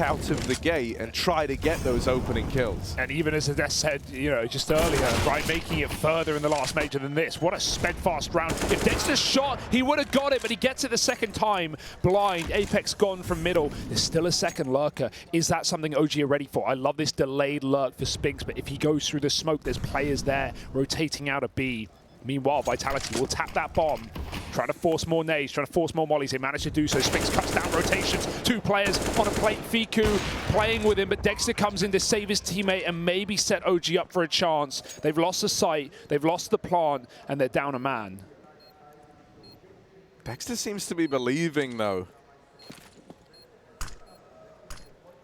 out of the gate and try to get those opening kills. And even as Ades said, just earlier, right, making it further in the last major than this. What a steadfast round. If Dexter shot, he would have got it, but he gets it the second time. Blind, Apex gone from middle. There's still a second lurker. Is that something OG are ready for? I love this delayed lurk for Spinks, but if he goes through the smoke, there's players there rotating out of B. Meanwhile, Vitality will tap that bomb, try to force more nades, try to force more mollies. They manage to do so. Spinks cuts down rotations. Two players on a plate. Fiku playing with him, but Dexter comes in to save his teammate and maybe set OG up for a chance. They've lost the site, they've lost the plant, and they're down a man. Dexter seems to be believing, though.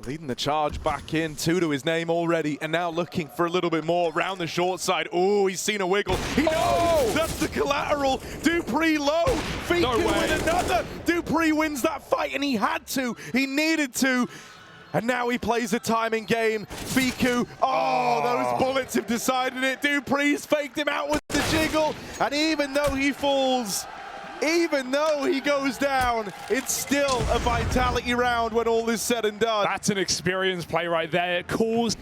Leading the charge back in, 2 to his name already, and now looking for a little bit more round the short side. Oh, he's seen a wiggle. He knows that's the collateral. Dupree low. Fiku with another. Dupree wins that fight, and he had to. He needed to. And now he plays a timing game. Fiku, those bullets have decided it. Dupree's faked him out with the jiggle, and even though he falls, even though he goes down, it's still a Vitality round when all is said and done. That's an experienced play right there. It calls.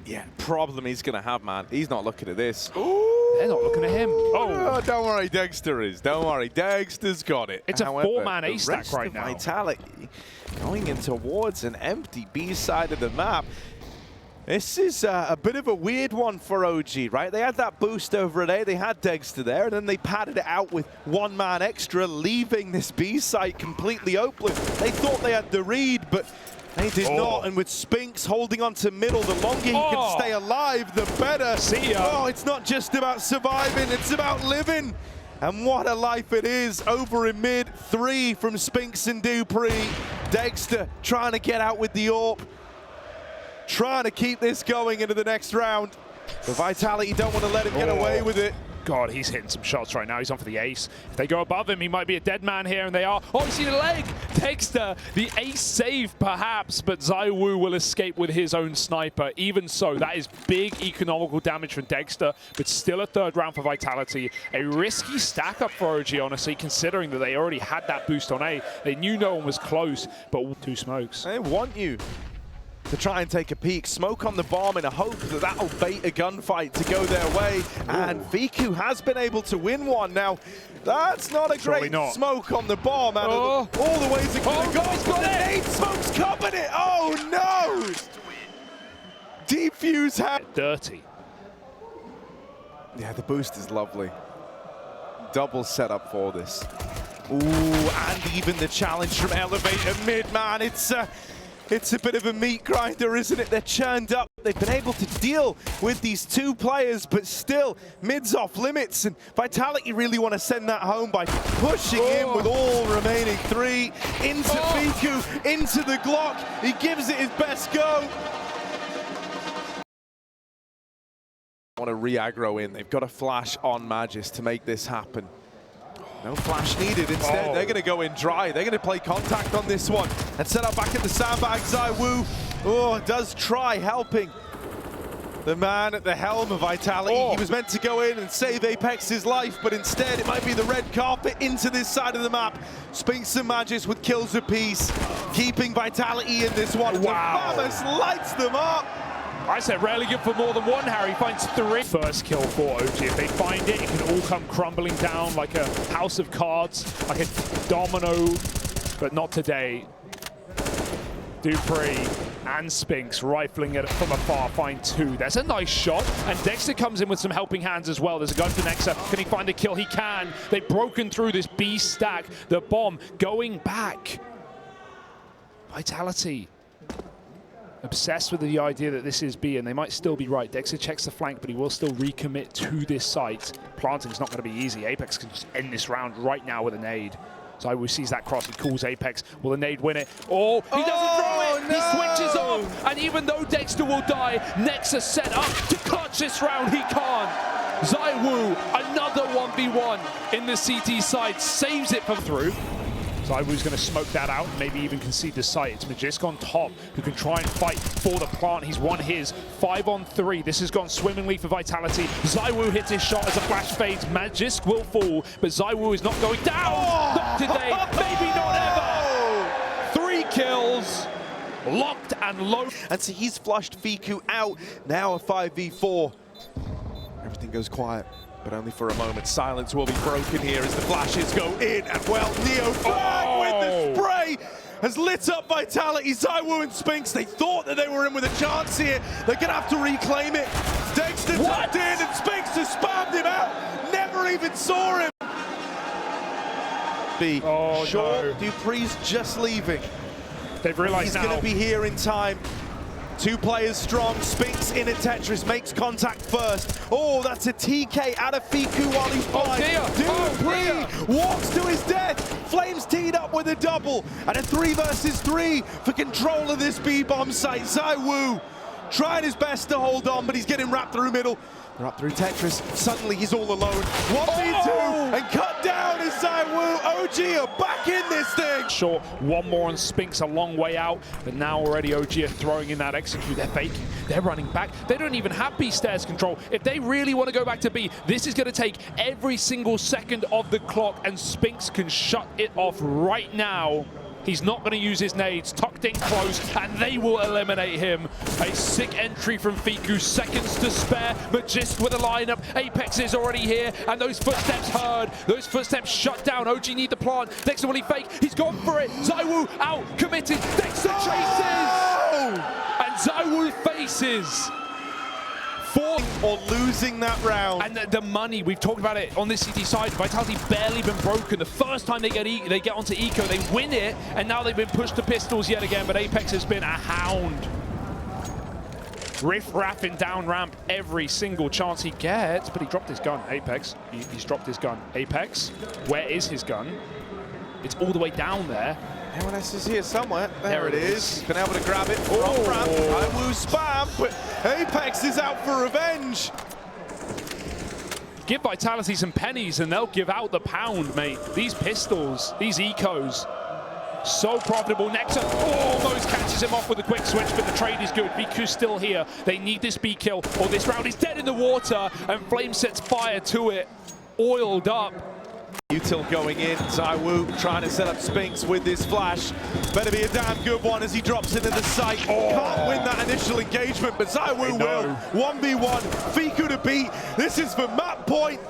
Yeah, problem he's going to have, man. He's not looking at this. Ooh. They're not looking at him. Oh, don't worry, Dexter is. Don't worry, Dexter's got it. It's a four-man A stack right now. Vitality going in towards an empty B side of the map. This is a bit of a weird one for OG, right? They had that boost over at A, they had Dexter there, and then they padded it out with one man extra, leaving this B site completely open. They thought they had the read, but they did not, and with Spinks holding on to middle, the longer he can stay alive, the better. See ya. Oh, it's not just about surviving, it's about living. And what a life it is over in mid. 3 from Spinks and Dupree. Dexter trying to get out with the AWP. Trying to keep this going into the next round. The Vitality don't want to let him get away with it. God, he's hitting some shots right now. He's on for the ace. If they go above him, he might be a dead man here, and they are. Oh, you see the leg! Dexter, the ace save perhaps, but ZywOo will escape with his own sniper. Even so, that is big economical damage from Dexter, but still a third round for Vitality. A risky stack up for OG, honestly, considering that they already had that boost on A. They knew no one was close, but 2 smokes. They want you to try and take a peek. Smoke on the bomb in a hope that that'll bait a gunfight to go their way. And Fiku has been able to win one. Now, that's not a great smoke on the bomb out of all the ways it could have gone. He's got it! 8 smokes covered it! Oh no! Deep Fuse had dirty. Yeah, the boost is lovely. Double setup for this. Ooh, and even the challenge from Elevator mid, man. It's a bit of a meat grinder, isn't it? They're churned up. They've been able to deal with these 2 players, but still, mid's off limits. And Vitality really want to send that home by pushing in with all remaining 3. Into Fiku, into the Glock. He gives it his best go. Want to re-aggro in. They've got a flash on Magis to make this happen. No flash needed. Instead, they're going to go in dry. They're going to play contact on this one and set up back at the sandbag. ZywOo, does try helping the man at the helm of Vitality. He was meant to go in and save Apex's life, but instead it might be the red carpet into this side of the map. Spinks and Magis with kills apiece, keeping Vitality in this one. Wow. Thomas lights them up. I said rarely good for more than 1, Harry. Finds 3. First kill for OG. If they find it, it can all come crumbling down like a house of cards, like a domino, but not today. Dupree and Spinks rifling it from afar, find 2. There's a nice shot, and Dexter comes in with some helping hands as well. There's a gun for Nexa. Can he find a kill? He can. They've broken through this B stack. The bomb going back. Vitality obsessed with the idea that this is B, and they might still be right. Dexter checks the flank, but he will still recommit to this site. Planting's not going to be easy. Apex can just end this round right now with a nade. ZywOo sees that cross, he calls Apex. Will the nade win it? Oh, he doesn't throw it! No. He switches off, and even though Dexter will die, Nexa set up to clutch this round. He can't. ZywOo, another 1v1 in the CT side, saves it from through. ZywOo's going to smoke that out, maybe even concede the site. It's Magisk on top, who can try and fight for the plant. He's won his 5-on-3. This has gone swimmingly for Vitality. ZywOo hits his shot as a flash fades. Magisk will fall, but ZywOo is not going down. Not today, maybe not ever. 3 kills. locked and low. And so he's flushed Fiku out. Now a 5v4. Everything goes quiet, but only for a moment. Silence will be broken here as the flashes go in. And well, Neo Flag with the spray has lit up Vitality. ZywOo and Spinks, they thought that they were in with a chance here. They're going to have to reclaim it. Dexter tucked in and Spinks just spammed him out. Never even saw him. Short, no. Dupree's just leaving. They've realized he's going to be here in time. Two players strong. Spinks in at Tetris, makes contact first. Oh, that's a TK out of Fiku while he's flying. Dupree walks to his death. Flames teed up with a double. And a 3 versus 3 for control of this B-bomb site. ZywOo trying his best to hold on, but he's getting wrapped through middle. They're up through Tetris. Suddenly he's all alone. 1v2 and cut down is ZywOo. OG are back in this thing. Short, one more on Spinks, a long way out. But now already OG are throwing in that execute. They're faking. They're running back. They don't even have B stairs control. If they really want to go back to B, this is going to take every single second of the clock, and Spinks can shut it off right now. He's not going to use his nades, tucked in close, and they will eliminate him. A sick entry from Fiku, seconds to spare. Magisk with a lineup. Apex is already here, and those footsteps heard. Those footsteps shut down. OG need the plant. Dexter, will he fake? He's gone for it. ZywOo out, committed. Dexter chases! And ZywOo faces. Or losing that round. And the money, we've talked about it on this CT side. Vitality barely been broken. The first time they get onto Eco, they win it, and now they've been pushed to pistols yet again, but Apex has been a hound. Riff-raffing down ramp every single chance he gets, but he dropped his gun. Apex, he's dropped his gun. Apex, where is his gun? It's all the way down there. Everyone else is here somewhere. There it is. Been able to grab it. Off ramp. ZywOo spam, but Apex is out for revenge. Give Vitality some pennies and they'll give out the pound, mate. These pistols, these ecos, so profitable. Nexa almost catches him off with a quick switch, but the trade is good. Fiku's still here. They need this B kill, or this round is dead in the water, and Flame sets fire to it. Oiled up. Util going in, ZywOo trying to set up Spinks with this flash. Better be a damn good one as he drops into the site. Can't win that initial engagement, but ZywOo will. 1v1, Fiku to beat. This is for map point.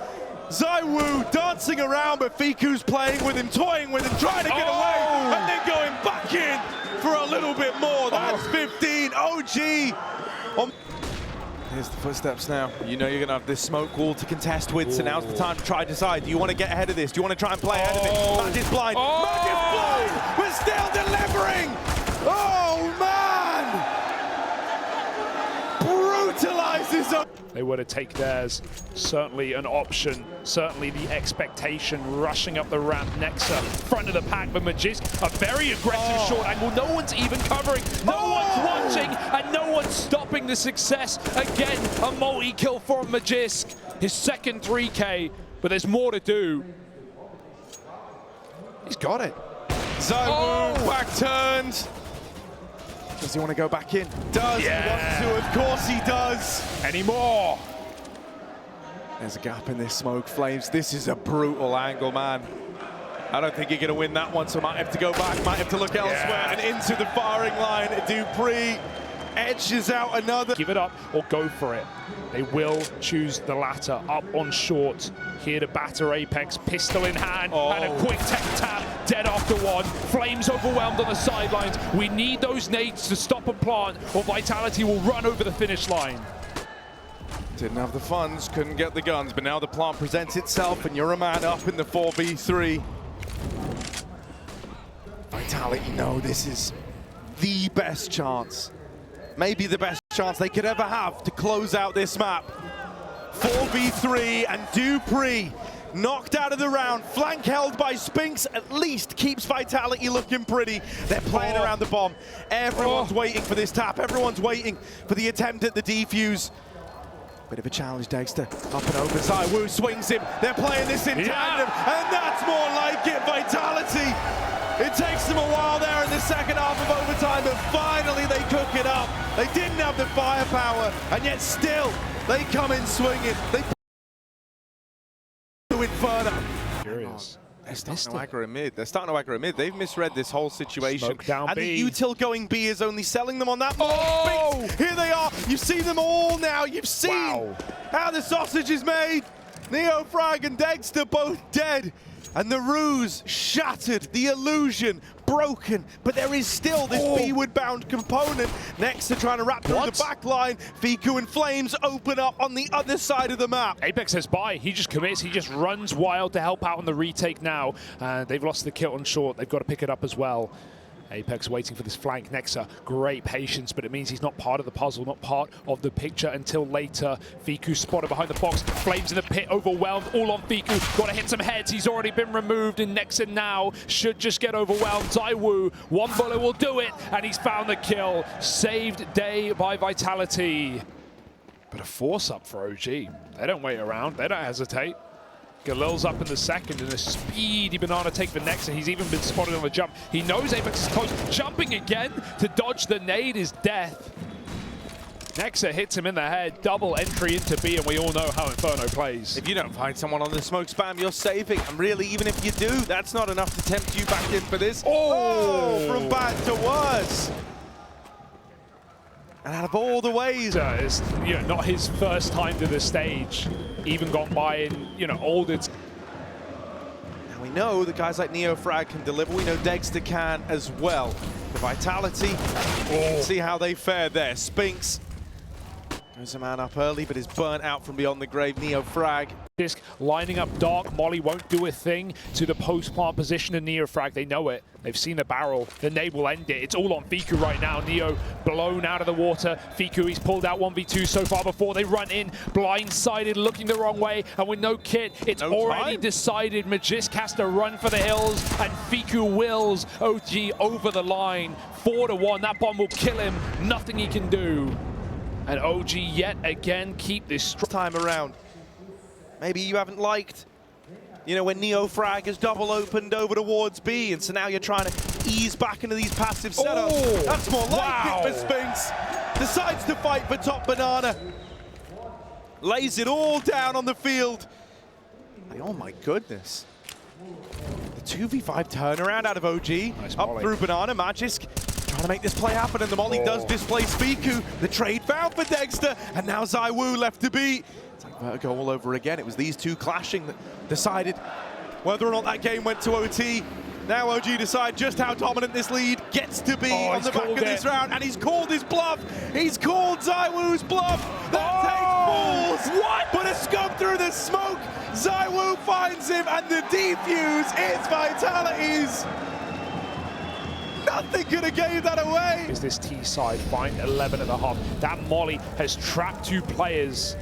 ZywOo dancing around, but Fiku's playing with him, toying with him, trying to get away, and then going back in for a little bit more. That's 15, OG. Here's the footsteps now. You know you're going to have this smoke wall to contest with, so now's the time to try to decide. Do you want to get ahead of this? Do you want to try and play ahead of it? Mag is blind. Mag is blind, but still delivering. Oh, man! Brutalizes up. They were to take theirs. Certainly an option. Certainly the expectation. Rushing up the ramp. Nexa, front of the pack, but Magisk, a very aggressive short angle. No one's even covering. No one's watching, and no one's stopping the success. Again, a multi-kill for Magisk. His second 3K, but there's more to do. He's got it. ZywOo back turned. Does he want to go back in? Does. He wants to, of course he does. Anymore. There's a gap in this smoke, Flames. This is a brutal angle, man. I don't think you're going to win that one, so might have to go back, might have to look elsewhere, and into the firing line. Dupree edges out another. Give it up or go for it. They will choose the latter. Up on short, here to batter Apex, pistol in hand, and a quick tech tap, dead after one. Flames overwhelmed on the sidelines. We need those nades to stop and plant, or Vitality will run over the finish line. Didn't have the funds, couldn't get the guns, but now the plant presents itself, and you're a man up in the 4v3. Vitality know this is the best chance. Maybe the best chance they could ever have to close out this map. 4v3, and Dupree knocked out of the round. Flank held by Spinks at least keeps Vitality looking pretty. They're playing around the bomb. Everyone's waiting for this tap. Everyone's waiting for the attempt at the defuse. Bit of a challenge, Dexter. Up and over, ZywOo swings him. They're playing this in tandem, and that's more like it. Vitality. It takes them a while there in the second half of overtime, but finally they cook it up. They didn't have the firepower, and yet still they come in swinging. They do Inferno. Curious. They're starting to aggro mid. They're starting to aggro mid. They've misread this whole situation. Smoke down and B. the util going B is only selling them on that. Oh! Here they are. You've seen them all now. You've seen how the sausage is made. NeoFrag and Dust2 both dead. And the ruse shattered, the illusion broken, but there is still this B-ward-bound component. Next, they're trying to wrap through the back line. Fiku and Flames open up on the other side of the map. Apex says bye. He just commits. He just runs wild to help out on the retake now. They've lost the kill on short. They've got to pick it up as well. Apex waiting for this flank. Nexa, great patience, but it means he's not part of the puzzle, not part of the picture until later. Fiku spotted behind the box. Flames in the pit, overwhelmed, all on Fiku. Got to hit some heads. He's already been removed, and Nexa now should just get overwhelmed. ZywOo, one bullet will do it, and he's found the kill. Saved day by Vitality. But a force up for OG. They don't wait around. They don't hesitate. Galil's up in the second, and a speedy banana take for Nexa. He's even been spotted on the jump. He knows Apex is close. Jumping again to dodge the nade is death. Nexa hits him in the head. Double entry into B, and we all know how Inferno plays. If you don't find someone on the smoke spam, you're saving. And really, even if you do, that's not enough to tempt you back in for this. Oh, from bad to worse. And out of all the ways, it's not his first time to the stage. Even gone by in older. Now we know that guys like NeoFrag can deliver. We know Dust2 can as well. The Vitality, see how they fare there. Spinks goes a man up early, but is burnt out from beyond the grave. NeoFrag. Disc lining up dark. Molly won't do a thing to the post-plant position of NeoFrag. They know it. They've seen the barrel. The nade will end it. It's all on Fiku right now. Neo blown out of the water. Fiku, he's pulled out 1v2 so far before they run in. Blindsided, looking the wrong way. And with no kit, it's already decided. Magisk has to run for the hills. And Fiku wills OG over the line. 4-1. That bomb will kill him. Nothing he can do. And OG yet again keep this time around. Maybe you haven't liked, when NeoFrag has double opened over towards B, and so now you're trying to ease back into these passive setups. That's more like it for Spinks. Decides to fight for top banana. Lays it all down on the field. Oh my goodness. The 2v5 turnaround out of OG. Nice up through banana. Magisk trying to make this play happen, and the molly does displace Fiku. The trade found for Dust2, and now ZywOo left to beat. It's like Vertigo all over again. It was these two clashing that decided whether or not that game went to OT. Now OG decide just how dominant this lead gets to be on the back of this round, and he's called his bluff. He's called ZywOo's bluff. That takes balls. What? But a scope through the smoke. ZywOo finds him, and the defuse is Vitality's. Nothing could have gave that away. Is this T side find 11.5? That molly has trapped two players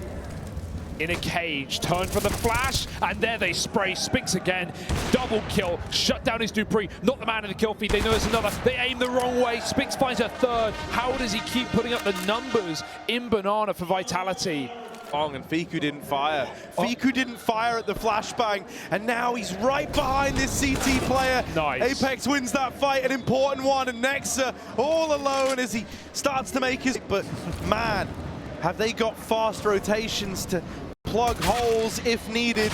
in a cage. Turn for the flash, and there they spray. Spinks again. Double kill. Shut down his Dupree. Not the man in the kill feed. They know there's another. They aim the wrong way. Spinks finds a third. How does he keep putting up the numbers in banana for Vitality? And Fiku didn't fire. Fiku didn't fire at the flashbang, and now he's right behind this CT player. Nice. Apex wins that fight, an important one, and Nexa all alone as he starts to make his... But man, have they got fast rotations to plug holes if needed.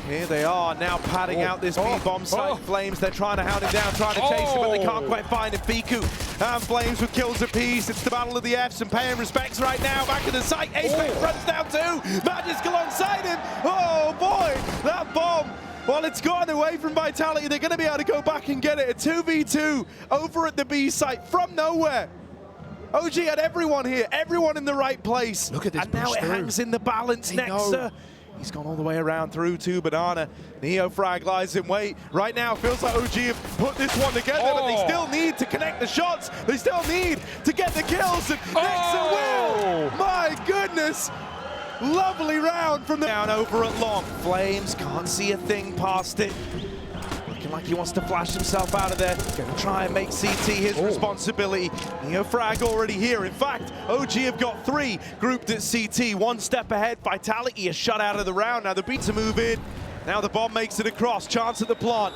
Here they are now padding out this B-bomb site. Flames, they're trying to hound him down, trying to chase him, but they can't quite find him. Fiku and Flames with kills apiece. It's the battle of the Fs and paying respects right now. Back in the site, Apex runs down too. Magisk alongside him. Oh boy, that bomb. Well, it's gotten away from Vitality. They're going to be able to go back and get it. A 2v2 over at the B site from nowhere. OG had everyone here, everyone in the right place. Look at this. And now it hangs in the balance. Nexa. He's gone all the way around through to banana. NeoFrag lies in wait. Right now, feels like OG have put this one together, but they still need to connect the shots. They still need to get the kills, and Nexa will. My goodness. Lovely round from the down over at long. Flames can't see a thing past it. Looking like he wants to flash himself out of there. Gonna try and make CT his responsibility. NeoFrag already here. In fact, OG have got 3 grouped at CT. One step ahead. Vitality is shut out of the round. Now the beat to move in. Now the bomb makes it across. Chance at the plant.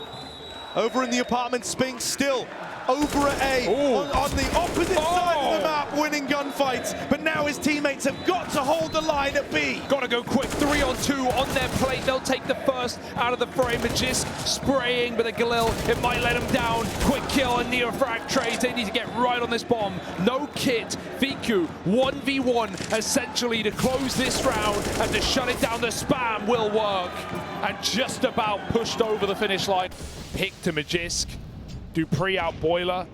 Over in the apartment, Spinks still over at A on the opposite side of the map, winning gunfights. But now his teammates have got to hold the line at B. Gotta go quick, 3-on-2 on their plate. They'll take the first out of the frame. Magisk spraying with a Galil. It might let him down. Quick kill and Neofrag trades. They need to get right on this bomb. No kit. Viku 1v1 essentially to close this round and to shut it down. The spam will work. And just about pushed over the finish line. Pick to Magisk. Dupree out Boiler.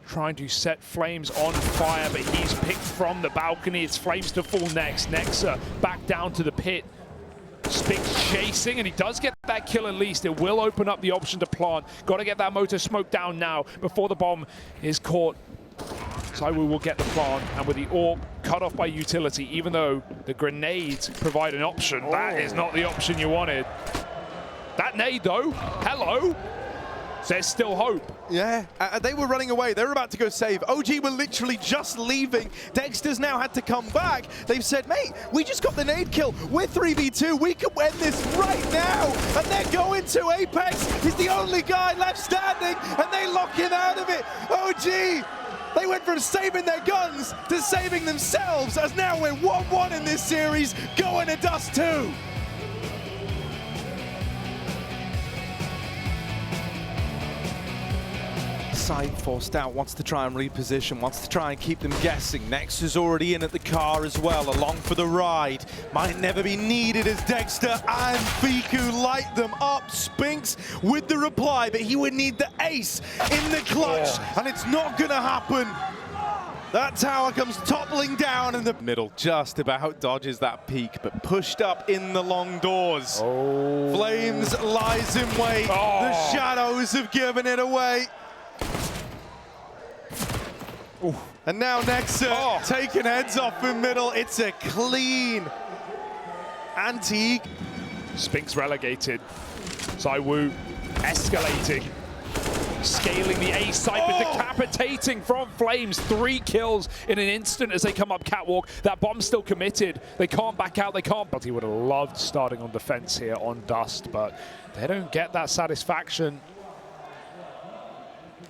Trying to set Flames on fire, but he's picked from the balcony. It's Flames to full next. Nexa back down to the pit. Spinks chasing, and he does get that kill at least. It will open up the option to plant. Got to get that motor smoke down now before the bomb is caught. Zywoo will get the plant, and with the AWP cut off by utility, even though the grenades provide an option, that is not the option you wanted. That nade though, hello. There's still hope. Yeah, they were running away. They were about to go save. OG were literally just leaving. Dexter's now had to come back. They've said, mate, we just got the nade kill. We're 3v2. We can win this right now. And they're going to Apex. He's the only guy left standing, and they lock him out of it. OG, they went from saving their guns to saving themselves, as now we're 1-1 in this series, going to Dust2. Side forced out, wants to try and reposition, wants to try and keep them guessing. Next is already in at the car as well, along for the ride. Might never be needed as Dexter and Viku light them up. Spinks with the reply, but he would need the ace in the clutch, and it's not gonna happen. That tower comes toppling down in the middle, just about dodges that peak, but pushed up in the long doors. Flames lies in wait. The shadows have given it away. And now Nexa taking heads off in middle. It's a clean anti. Spinks relegated. Zywoo escalating. Scaling the A site, but decapitating from Flames. 3 kills in an instant as they come up catwalk. That bomb's still committed. They can't back out, they can't. But he would have loved starting on defense here on Dust, but they don't get that satisfaction.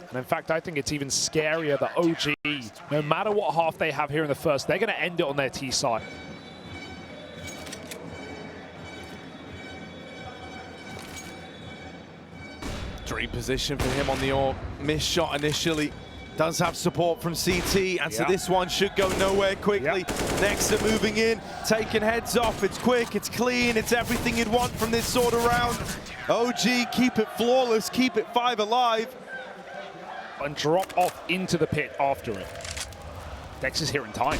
And in fact, I think it's even scarier that OG, no matter what half they have here in the first, they're going to end it on their T side. Dream position for him on the AWP. Missed shot initially. Does have support from CT, and so this one should go nowhere quickly. Nexa moving in, taking heads off. It's quick, it's clean, it's everything you'd want from this sort of round. OG, keep it flawless, keep it 5 alive. And drop off into the pit after it. Dex is here in time.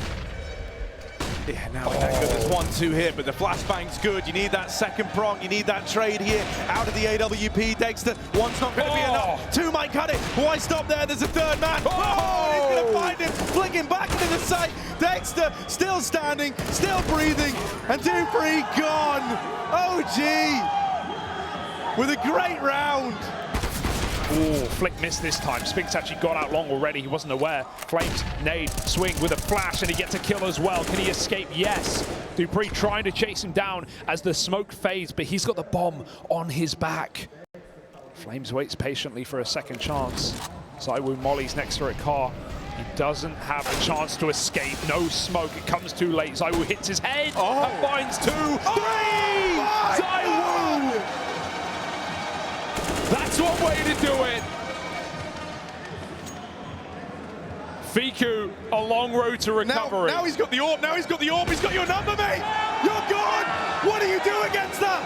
Yeah, now there's 1-2 hit, but the flashbang's good. You need that second prong, you need that trade here out of the AWP. Dexter, one's not going to be enough. 2 might cut it. Why stop there? There's a third man. He's going to find him, flicking back into the site. Dexter still standing, still breathing, and Dupree gone. OG with a great round. Flick missed this time. Spinks actually got out long already. He wasn't aware. Flames, nade, swing with a flash, and he gets a kill as well. Can he escape? Yes. Dupree trying to chase him down as the smoke fades, but he's got the bomb on his back. Flames waits patiently for a second chance. Zywoo mollies next to a car. He doesn't have a chance to escape. No smoke. It comes too late. Zywoo hits his head. And finds 2, 3! Zywoo! That's one way to do it. Viku, a long road to recovery. Now he's got the AWP, now he's got the AWP, he's got your number, mate! You're gone! What do you do against that?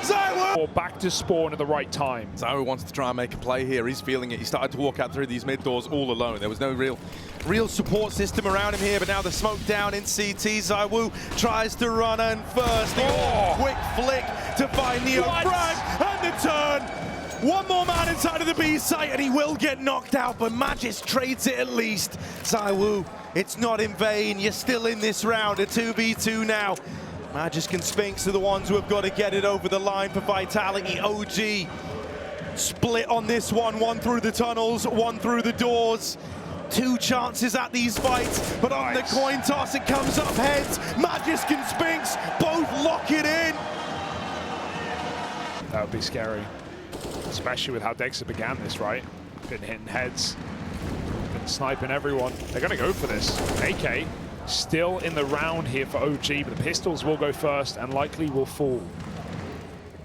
Zywoo! Or back to spawn at the right time. Zywoo wants to try and make a play here, he's feeling it. He started to walk out through these mid doors all alone. There was no real support system around him here, but now the smoke down in CT. Zywoo tries to run in first. The quick flick to find Neofrag, and the turn! One more man inside of the B site, and he will get knocked out, but Magis trades it at least. Zywoo, it's not in vain. You're still in this round, a 2v2 now. Magis and Spinks are the ones who have got to get it over the line for Vitality. OG split on this one. 1 through the tunnels, 1 through the doors. 2 chances at these fights, but on the coin toss, it comes up heads. Magis and Spinks both lock it in. That would be scary. Especially with how Dexter began this, right? Been hitting heads, been sniping everyone. They're going to go for this. AK still in the round here for OG, but the pistols will go first and likely will fall.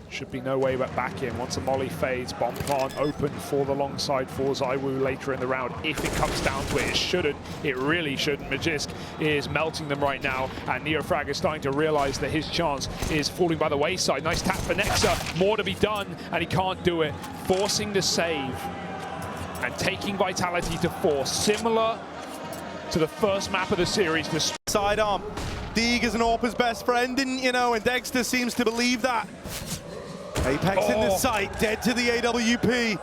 Should be no way but back in. Once a molly fades, bomb plant open for the long side for ZywOo later in the round. If it comes down to it, it shouldn't. It really shouldn't. Magisk is melting them right now, and NeoFrag is starting to realize that his chance is falling by the wayside. Nice tap for Nexa. More to be done, and he can't do it. Forcing the save and taking Vitality to 4. Similar to the first map of the series. The sidearm. Deeg is an AWP's best friend, didn't you know? And Dexter seems to believe that. Apex in the sight, dead to the AWP.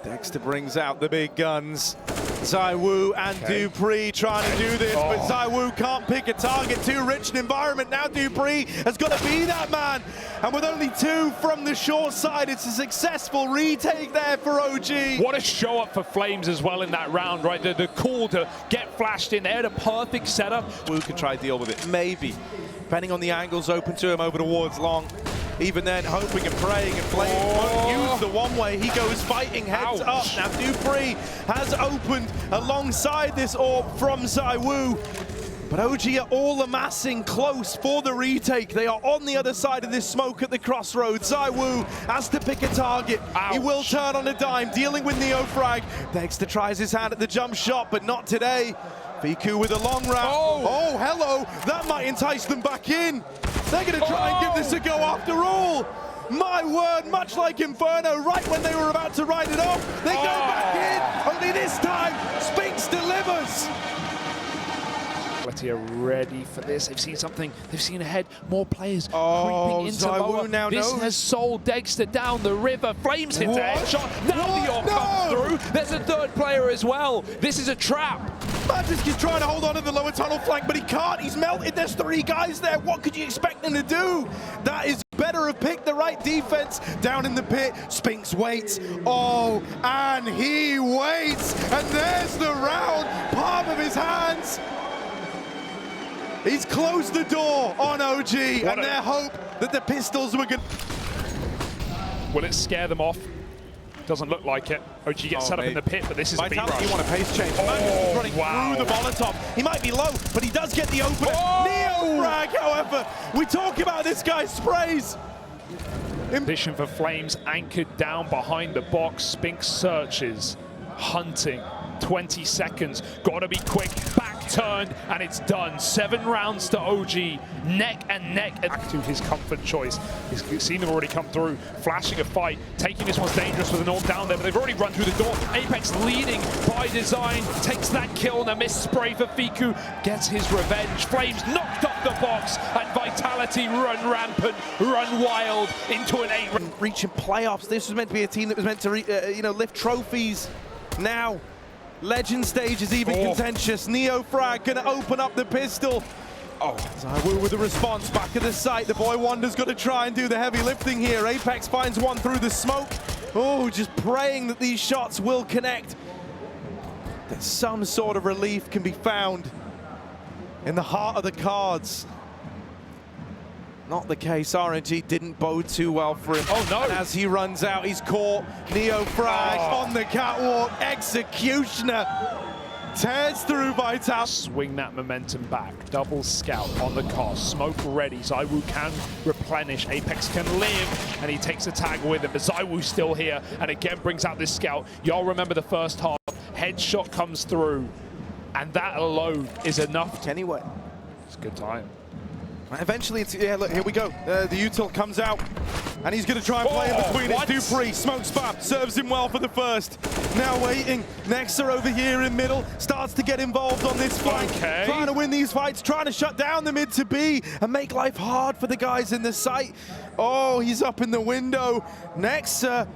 Dexter brings out the big guns. ZywOo and dupreeh trying to do this, but ZywOo can't pick a target. Too rich an environment. Now dupreeh has got to be that man. And with only 2 from the short side, it's a successful retake there for OG. What a show up for Flames as well in that round, right? The call to get flashed in. They had a perfect setup. ZywOo can try to deal with it, maybe. Depending on the angles open to him over towards long. Even then, hoping and praying, and Flames won't use the one-way. He goes fighting heads up. Now dupreeh has opened alongside this AWP from ZywOo. But OG are all amassing close for the retake. They are on the other side of this smoke at the crossroads. ZywOo has to pick a target. He will turn on a dime, dealing with NeoFrag. Dexter tries his hand at the jump shot, but not today. Fiku with a long round. Oh, hello. That might entice them back in. They're going to try and give this a go after all. My word, much like Inferno, right when they were about to ride it off, they go back in. Only this time, Spinks delivers. Are ready for this. They've seen something. They've seen ahead. More players creeping into lower. Now this has sold Dexter down the river. Flames hit the headshot. Now the AWP comes through. There's a 3rd player as well. This is a trap. Magisk is trying to hold on to the lower tunnel flank, but he can't. He's melted. There's 3 guys there. What could you expect him to do? That is better have picked the right defense down in the pit. Spinks waits. Oh, and he waits. And there's the round. Palm of his hands. He's closed the door on OG and their hope that the pistols were going to... Will it scare them off? Doesn't look like it. OG gets set up in the pit, but this is Vitality a B rush. Want a pace change. Magisk is running through the Molotov. He might be low, but he does get the opener. NeoFrag, however, we talk about this guy's sprays. Position for Flames, anchored down behind the box. Spinks searches, hunting. 20 seconds, gotta be quick. Back turned, and it's done. 7 rounds to OG, neck and neck. Back to his comfort choice. He's seen them already come through, flashing a fight, taking this one's dangerous with an AWP down there, but they've already run through the door. Apex leading by design, takes that kill, and a missed spray for Fiku, gets his revenge. Flames knocked off the box, and Vitality run rampant, run wild into an 8. Reaching playoffs. This was meant to be a team that was meant to lift trophies. Now Legend stage is even contentious. NeoFrag gonna open up the pistol. ZywOo with the response, back of the site. The boy Wonder's got to try and do the heavy lifting here. Apex finds one through the smoke. Just praying that these shots will connect. That some sort of relief can be found in the heart of the cards. Not the case. RNG didn't bode too well for him. And as he runs out, he's caught. NeoFrag on the catwalk. Executioner tears through Vital. Swing that momentum back. Double scout on the cost. Smoke ready. ZywOo can replenish. Apex can live. And he takes a tag with him. But ZywOo's still here. And again brings out this scout. Y'all remember the first half. Headshot comes through. And that alone is enough. Anyway. It's a good time. Eventually, it's, look, here we go. The util comes out, and he's going to try and play in between. It's dupreeh, smoke spam, serves him well for the first. Now waiting. Nexa over here in middle, starts to get involved on this flank. Trying to win these fights, trying to shut down the mid to B and make life hard for the guys in the site. He's up in the window. Nexa,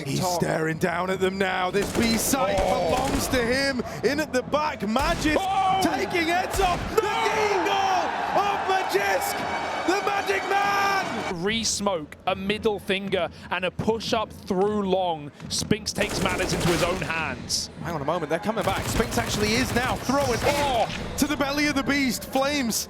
he's staring down at them now. This B site belongs to him. In at the back, Magisk taking heads off. The eagle of Magisk, the magic man! Re-smoke, a middle finger, and a push-up through long. Spinks takes matters into his own hands. Hang on a moment, they're coming back. Spinks actually is now throwing to the belly of the beast. Flames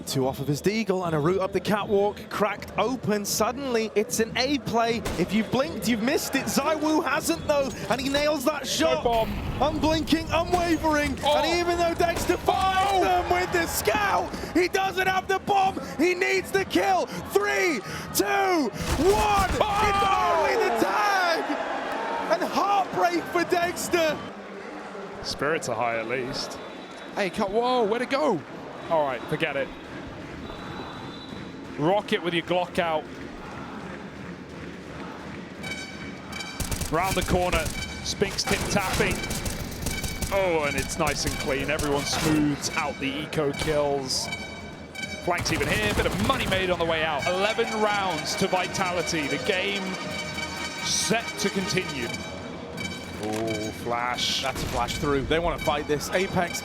Two off of his deagle and a route up the catwalk, cracked open. Suddenly, it's an A play. If you've blinked, you've missed it. ZywOo hasn't though, and he nails that shot. No bomb. Unblinking, unwavering, and even though Dexter finds them with the scout, he doesn't have the bomb. He needs the kill. 3, 2, 1. It's only the tag, and heartbreak for Dexter. Spirits are high at least. Hey, whoa, where'd it go? All right, forget it. Rocket with your Glock out. Round the corner, Spinks tip tapping. Oh, and it's nice and clean. Everyone smooths out the eco kills. Flanks even here, bit of money made on the way out. 11 rounds to Vitality. The game set to continue. Oh, flash. That's a flash through. They want to fight this. Apex.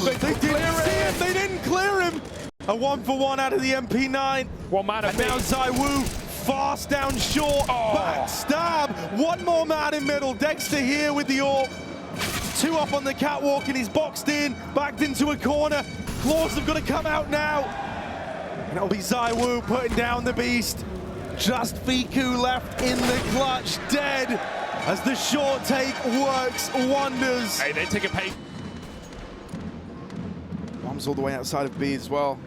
they didn't see him. They didn't clear him. A 1-for-1 out of the MP9. One man and now ZywOo fast down short. Backstab. One more man in middle. Dexter here with the AWP. 2 up on the catwalk and he's boxed in. Backed into a corner. Claws have got to come out now. And it'll be ZywOo putting down the beast. Just Fiku left in the clutch. Dead. As the short take works wonders. Hey, they take a pay. Bombs all the way outside of B as well.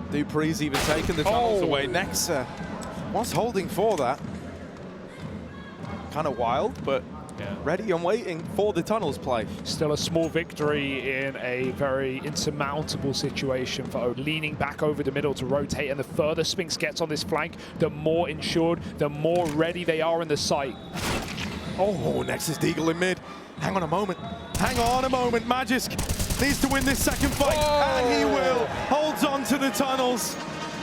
Dupree's even taken the tunnels away. Nexa was holding for that. Kind of wild, but ready and waiting for the tunnels play. Still a small victory in a very insurmountable situation for O. Leaning back over the middle to rotate, and the further Spinks gets on this flank, the more insured, the more ready they are in the site. Oh, Nexus Deagle in mid. Hang on a moment. Hang on a moment. Magisk needs to win this second fight, and he will. Holds on to the tunnels,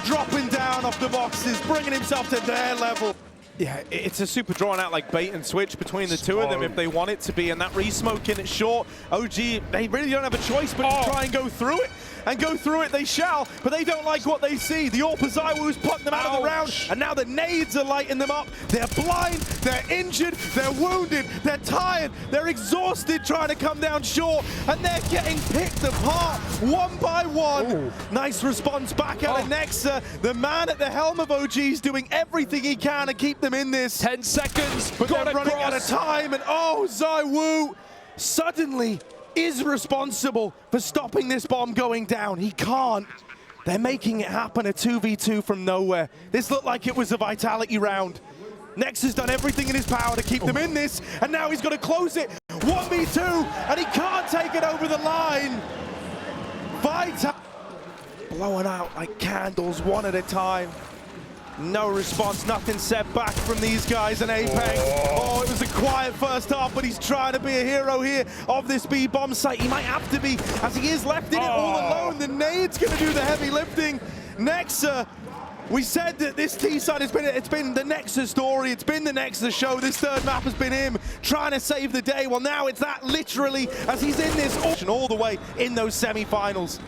dropping down off the boxes, bringing himself to their level. Yeah, it's a super drawn out like bait and switch between the two of them if they want it to be, and that re-smoking it short. OG, they really don't have a choice but to try and go through it. And go through it they shall, but they don't like what they see. The AWP of ZywOo's putting them out of the round, and now the nades are lighting them up. They're blind, they're injured, they're wounded, they're tired, they're exhausted trying to come down short, and they're getting picked apart one by one. Ooh. Nice response back out of Nexa. The man at the helm of OG is doing everything he can to keep them in this. 10 seconds, but they're running out of time, and ZywOo suddenly is responsible for stopping this bomb going down. He can't. They're making it happen, a 2v2 from nowhere. This looked like it was a Vitality round. Nex has done everything in his power to keep them in this, and now he's got to close it. 1v2, and he can't take it over the line. Vitality blowing out like candles, one at a time. No response, nothing set back from these guys in Apex. Oh, it was a quiet first half, but he's trying to be a hero here of this B bomb site. He might have to be, as he is left in it all alone. The nade's gonna do the heavy lifting. Nexa, we said that this T side has been, it's been the Nexa story, it's been the Nexa show. This third map has been him trying to save the day. Well, now it's that literally as he's in this all the way in those semi-finals.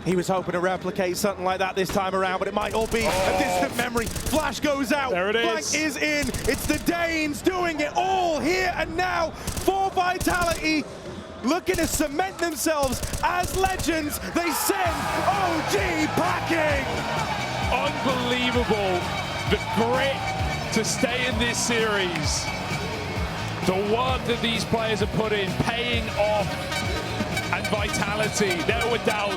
He was hoping to replicate something like that this time around, but it might all be a distant memory. Flash goes out. There it is. Flank is in. It's the Danes doing it all here and now for Vitality. Looking to cement themselves as legends. They send OG packing. Unbelievable. The grit to stay in this series. The work that these players have put in, paying off. And Vitality, there were doubts.